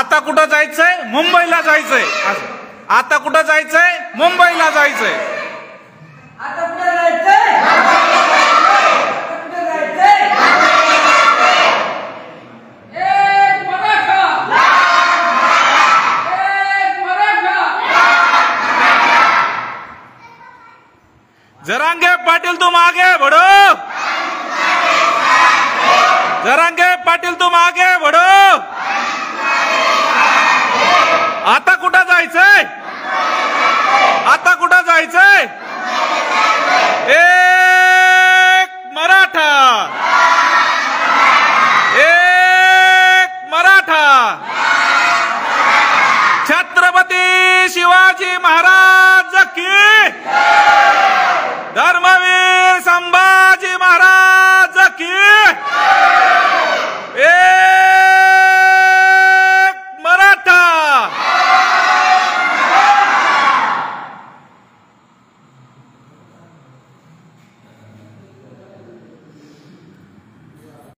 आता कुठं जायचंय? मुंबईला जायचंय. आता कुठं जायचंय? मुंबईला जायचंय. आता कुठं जायचंय? कुठं जायचंय? एक मराठा, एक मराठा. जरांगे पाटील तुम आगे बढ़ो. जरांगे पाटील तुम आगे बढ़ो. आता कुठं जायचंय? आता कुठं जायचंय? एक मराठा, एक मराठा. छत्रपती शिवाजी महाराज